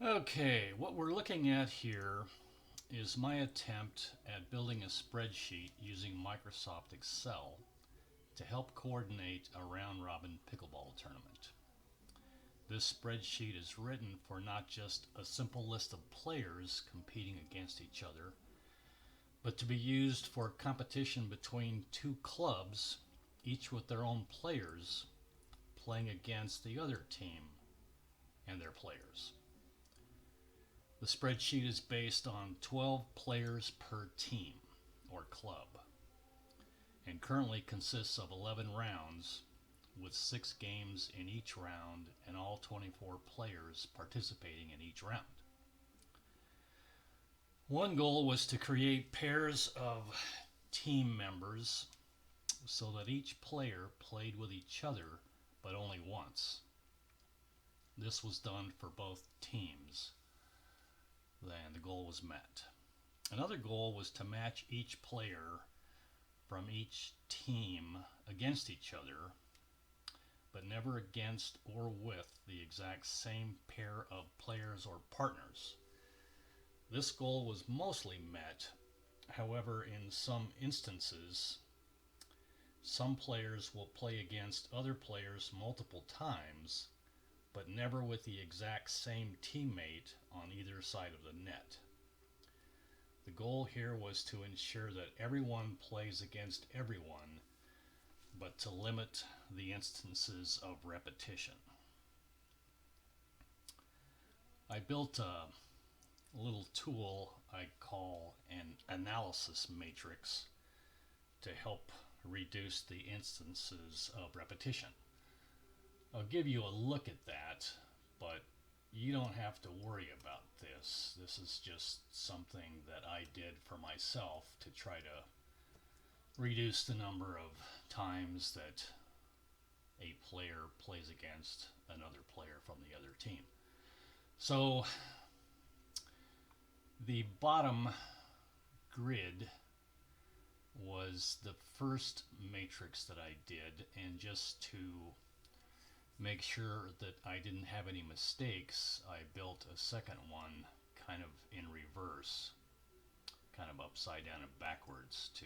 Okay, what we're looking at here is my attempt at building a spreadsheet using Microsoft Excel to help coordinate a round robin pickleball tournament. This spreadsheet is written for not just a simple list of players competing against each other, but to be used for competition between two clubs, each with their own players, playing against the other team and their players. The spreadsheet is based on 12 players per team or club and currently consists of 11 rounds with 6 games in each round and all 24 players participating in each round. One goal was to create pairs of team members so that each player played with each other but only once. This was done for both teams. Then the goal was met. Another goal was to match each player from each team against each other, but never against or with the exact same pair of players or partners. This goal was mostly met. However, in some instances, some players will play against other players multiple times, but never with the exact same teammate on either side of the net. The goal here was to ensure that everyone plays against everyone, but to limit the instances of repetition. I built a little tool I call an analysis matrix to help reduce the instances of repetition. I'll give you a look at that, but you don't have to worry about this. This is just something that I did for myself to try to reduce the number of times that a player plays against another player from the other team. So the bottom grid was the first matrix that I did, and just to make sure that I didn't have any mistakes, I built a second one kind of in reverse, kind of upside down and backwards to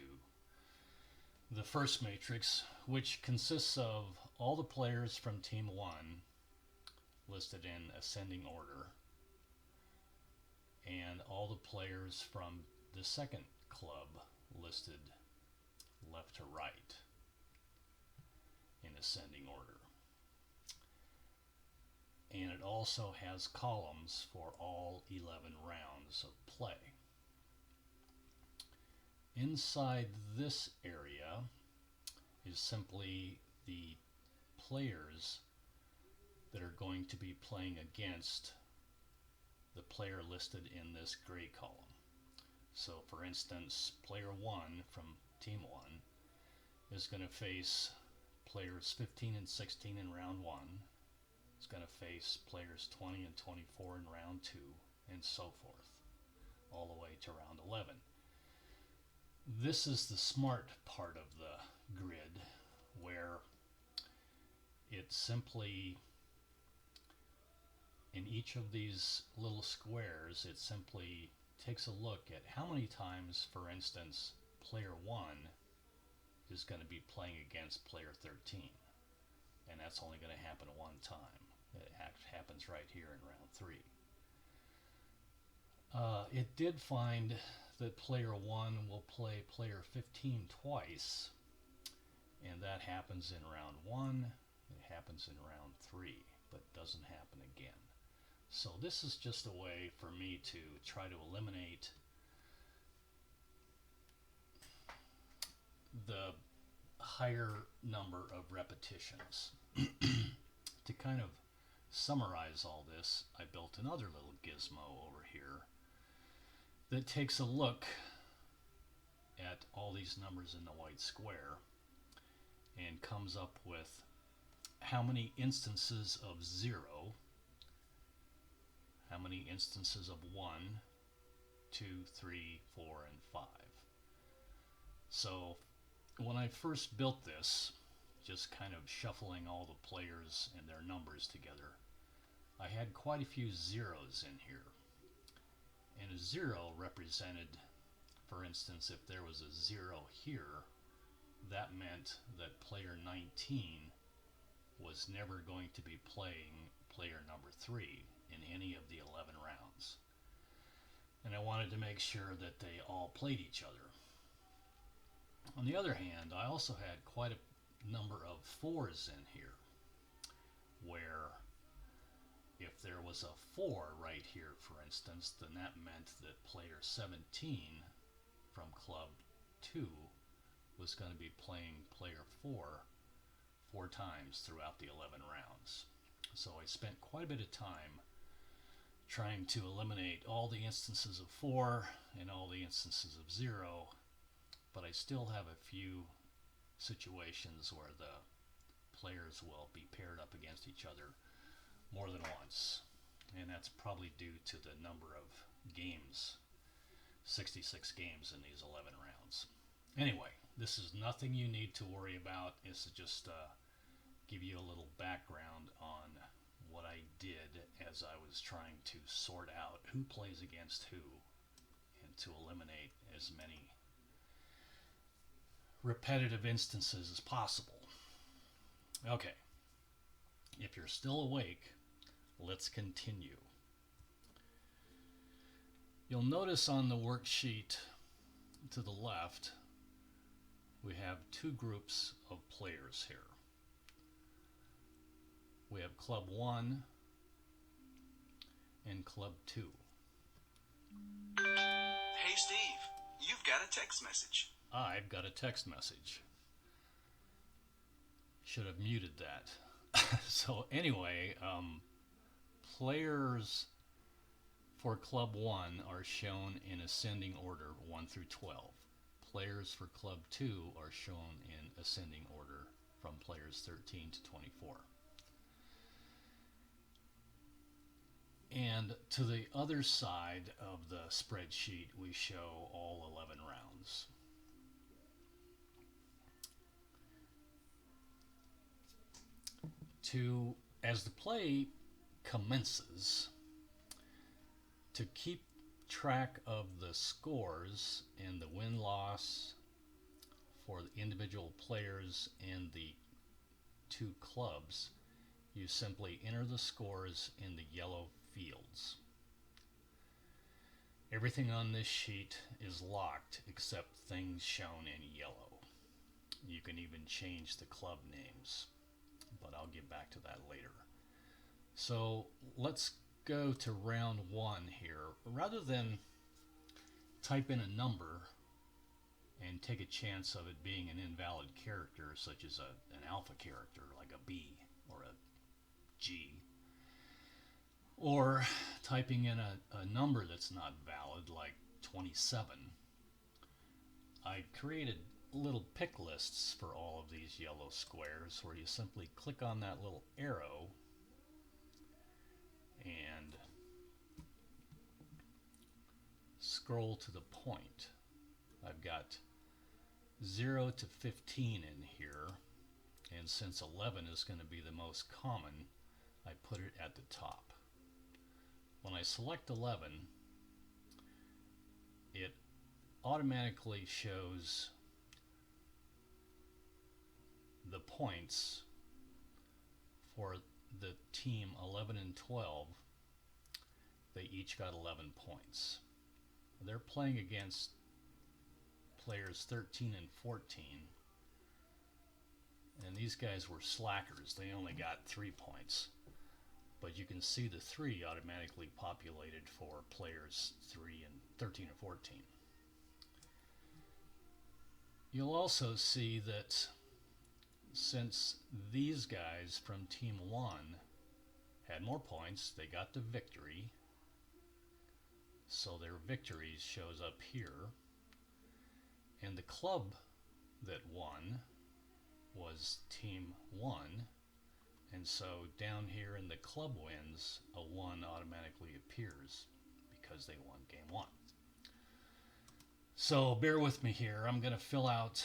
the first matrix, which consists of all the players from Team 1 listed in ascending order and all the players from the second club listed left to right in ascending order. And it also has columns for all 11 rounds of play. Inside this area is simply the players that are going to be playing against the player listed in this gray column. So for instance, player 1 from team 1 is going to face players 15 and 16 in round 1. It's going to face players 20 and 24 in round 2, and so forth, all the way to round 11. This is the smart part of the grid, where it simply, in each of these little squares, it simply takes a look at how many times, for instance, player 1 is going to be playing against player 13. And that's only going to happen one time. It happens right here in round 3. It did find that player 1 will play player 15 twice, and that happens in round 1, it happens in round 3, but doesn't happen again. So this is just a way for me to try to eliminate the higher number of repetitions. To kind of summarize all this, I built another little gizmo over here that takes a look at all these numbers in the white square and comes up with how many instances of 0, how many instances of 1, 2, 3, 4, and 5. So when I first built this, just kind of shuffling all the players and their numbers together, I had quite a few zeros in here. And a zero represented, for instance, if there was a zero here, that meant that player 19 was never going to be playing player number 3 in any of the 11 rounds. And I wanted to make sure that they all played each other. On the other hand, I also had quite a number of 4s in here, where if there was a 4 right here, for instance, then that meant that player 17 from club 2 was going to be playing player 4 times throughout the 11 rounds. So I spent quite a bit of time trying to eliminate all the instances of 4 and all the instances of 0, but I still have a few situations where the players will be paired up against each other more than once, and that's probably due to the number of games, 66 games in these 11 rounds. Anyway, this is nothing you need to worry about. It's just give you a little background on what I did as I was trying to sort out who plays against who and to eliminate as many repetitive instances as possible. Okay, if you're still awake, let's continue. You'll notice on the worksheet to the left, we have 2 groups of players here. We have Club 1 and Club 2. Hey Steve, you've got a text message. I've got a text message. Should have muted that. So anyway, players for Club 1 are shown in ascending order 1 through 12. Players for Club 2 are shown in ascending order from players 13 to 24. And to the other side of the spreadsheet, we show all 11 rounds. As the play commences, to keep track of the scores and the win-loss for the individual players and the 2 clubs, you simply enter the scores in the yellow fields. Everything on this sheet is locked except things shown in yellow. You can even change the club names, but I'll get back to that later. So let's go to round 1 here. Rather than type in a number and take a chance of it being an invalid character, such as an alpha character like a B or a G, or typing in a number that's not valid like 27, I created little pick lists for all of these yellow squares where you simply click on that little arrow and scroll to the point. I've got 0 to 15 in here, and since 11 is going to be the most common, I put it at the top. When I select 11, it automatically shows the points for the team 11 and 12. They each got 11 points. They're playing against players 13 and 14, and these guys were slackers. They only got 3 points. But you can see the 3 automatically populated for players 13 and 14. You'll also see that since these guys from Team 1 had more points, they got the victory. So their victories shows up here. And the club that won was Team 1. And so down here in the club wins, a 1 automatically appears because they won game 1. So bear with me here. I'm going to fill out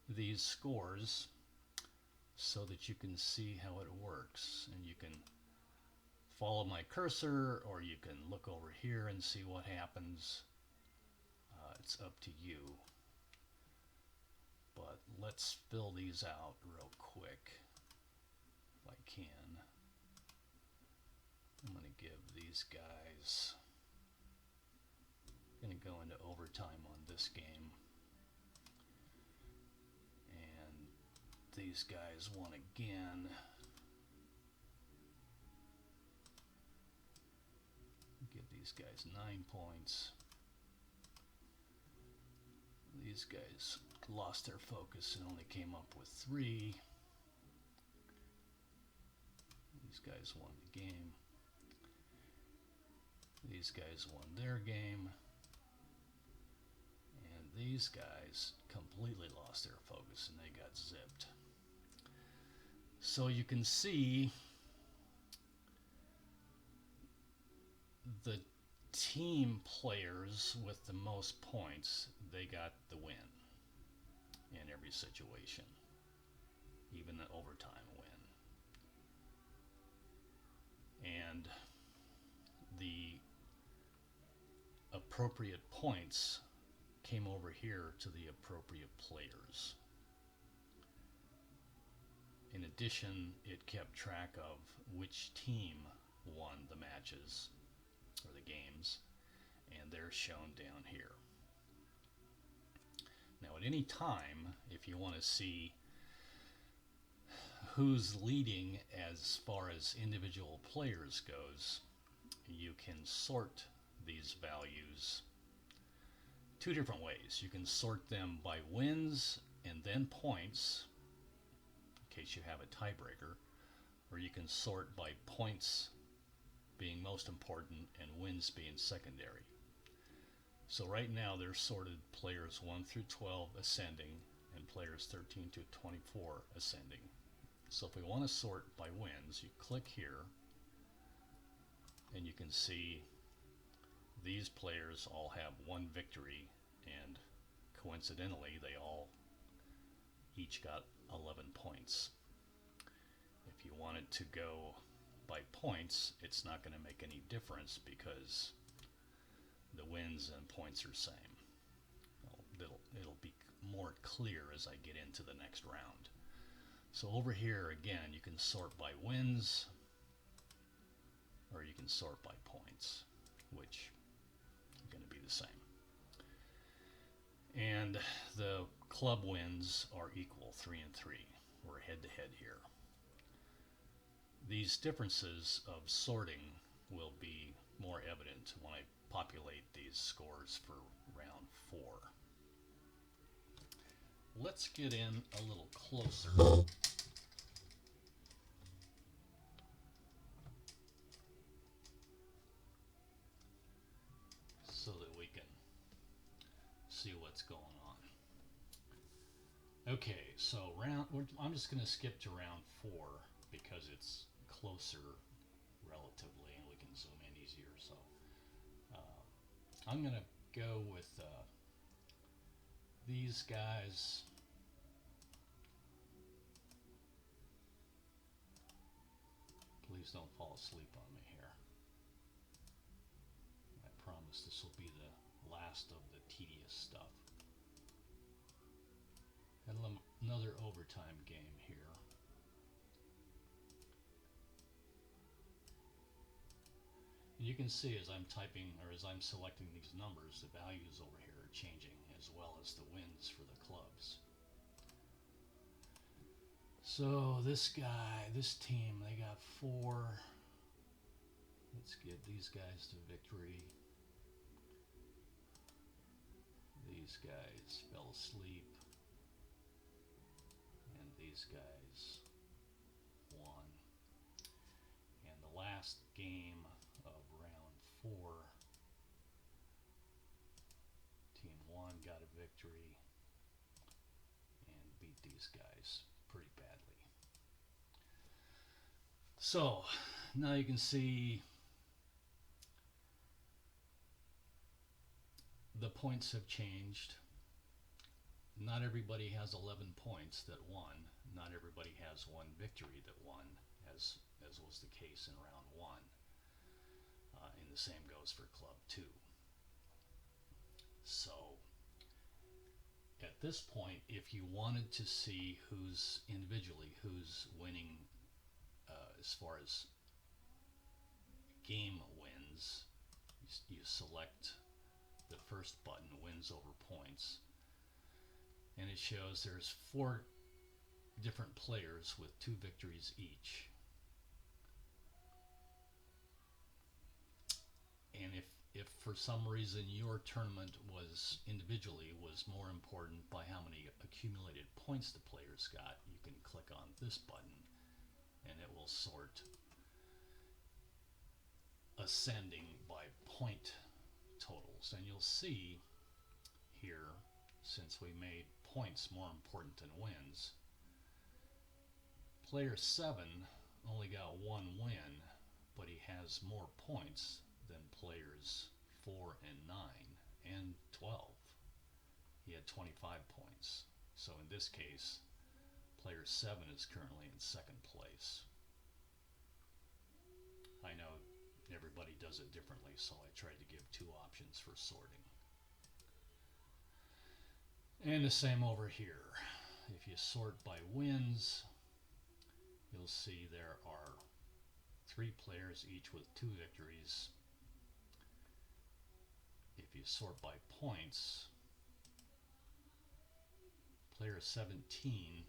these scores so that you can see how it works. And you can follow my cursor, or you can look over here and see what happens. It's up to you. But let's fill these out real quick if I can. I'm going to give these guys, going to go into overtime on this game. And these guys won again. Give these guys 9 points. These guys lost their focus and only came up with 3. These guys won the game. These guys won their game. And these guys completely lost their focus and they got zipped. So you can see the team players with the most points, they got the win in every situation, even the overtime win. And the appropriate points came over here to the appropriate players. In addition, it kept track of which team won the matches or the games, and they're shown down here. Now at any time, if you want to see who's leading as far as individual players goes, you can sort these values 2 different ways. You can sort them by wins and then points, in case you have a tiebreaker, or you can sort by points being most important and wins being secondary. So right now they're sorted players 1 through 12 ascending and players 13 to 24 ascending. So if we want to sort by wins, you click here and you can see these players all have 1 victory, and coincidentally they all each got 11 points. If you wanted to go by points, it's not going to make any difference because the wins and points are same. Well, it'll be more clear as I get into the next round. So over here again, you can sort by wins or you can sort by points, which are going to be the same. And the club wins are equal, 3 and 3. We're head to head here. These differences of sorting will be more evident when I populate these scores for round 4. Let's get in a little closer so that we can see what's going on. Okay, so I'm just going to skip to round 4 because it's closer relatively and we can zoom in easier. So I'm going to go with these guys. Please don't fall asleep on me here. I promise this will be the last of the tedious stuff. And another overtime game here. And you can see as I'm typing, or as I'm selecting these numbers, the values over here are changing, as well as the wins for the clubs. So this team, they got 4. Let's get these guys to victory. These guys fell asleep. And these guys won. And the last game of round 4, Team 1 got a victory and beat these guys pretty badly. So now you can see the points have changed. Not everybody has 11 points that won. Not everybody has 1 victory that won, as was the case in round 1. goes for club 2. So at this point, if you wanted to see who's winning as far as game wins, you select the first button, wins over points, and it shows there's 4 different players with 2 victories each. And if for some reason your tournament was more important by how many accumulated points the players got, you can click on this button and it will sort ascending by point totals. And you'll see here, since we made points more important than wins, player 7 only got 1 win, but he has more points than players 4 and 9 and 12. He had 25 points. So in this case, player 7 is currently in second place. I know everybody does it differently, so I tried to give 2 options for sorting. And the same over here. If you sort by wins, you'll see there are 3 players, each with 2 victories. If you sort by points, player 17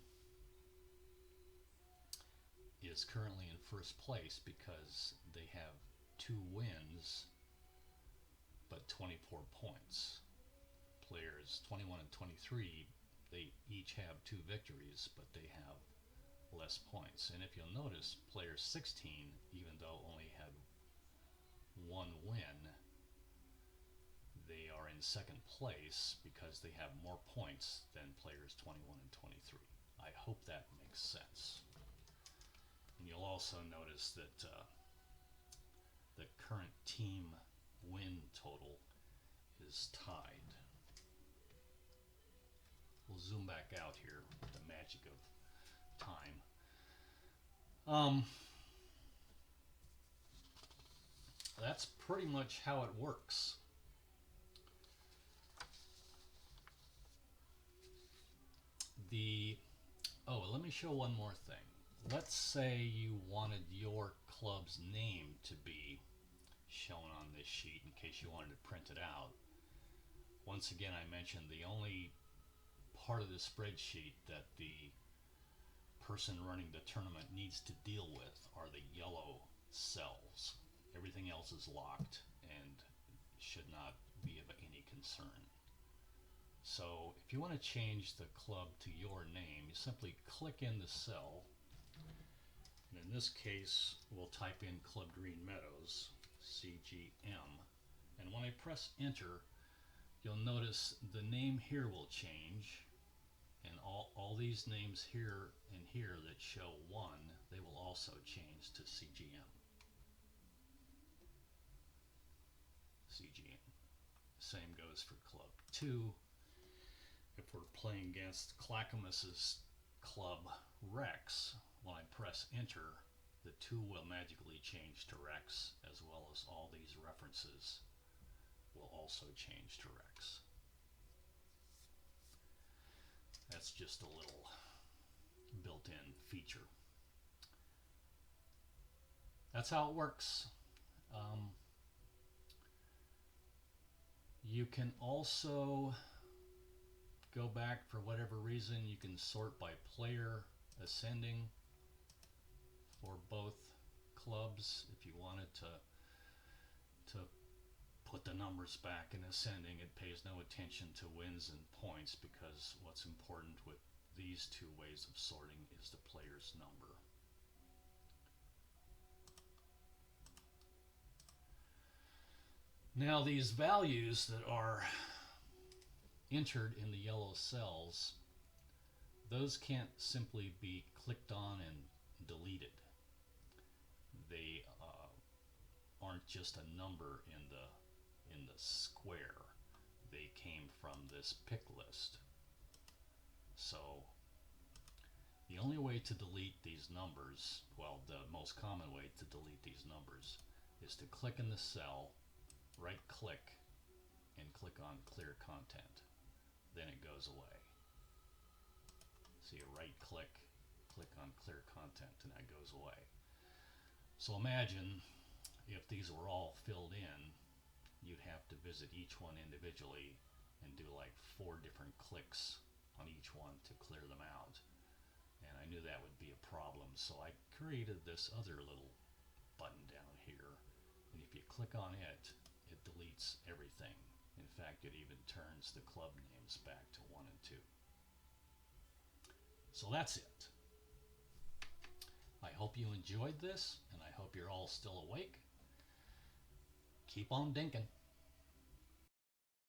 is currently in first place because they have 2 wins but 24 points. Players 21 and 23, they each have 2 victories, but they have less points. And if you'll notice, player 16, even though only had 1 win, they are in second place because they have more points than players 21 and 23. I hope that makes sense. And you'll also notice that the current team win total is tied. We'll zoom back out here with the magic of time. That's pretty much how it works. Let me show one more thing. Let's say you wanted your club's name to be shown on this sheet in case you wanted to print it out. Once again, I mentioned the only part of the spreadsheet that the person running the tournament needs to deal with are the yellow cells. Everything else is locked and should not be of any concern. So if you want to change the club to your name, you simply click in the cell, and in this case we'll type in Club Green Meadows, CGM, and when I press enter, you'll notice the name here will change, and all these names here and here that show 1, they will also change to CGM. CGM. Same goes for Club 2. If we're playing against Clackamus's Club Rex, when I press enter, the 2 will magically change to Rex, as well as all these references will also change to Rex. That's just a little built-in feature. That's how it works. You can also go back for whatever reason. You can sort by player ascending for both clubs. If you wanted to put the numbers back in ascending, it pays no attention to wins and points, because what's important with these 2 ways of sorting is the player's number. Now these values that are entered in the yellow cells, those can't simply be clicked on and deleted. They aren't just a number in the square. They came from this pick list. So the only way to delete these numbers, well, the most common way to delete these numbers, is to click in the cell right click and click on clear content. Then it goes away. So you right click, click on clear content, and that goes away. So imagine if these were all filled in, you'd have to visit each one individually and do like 4 different clicks on each one to clear them out. And I knew that would be a problem, so I created this other little button down here, and if you click on it, it deletes everything. In fact, it even turns the club names back to 1 and 2. So that's it. I hope you enjoyed this, and I hope you're all still awake. Keep on dinking.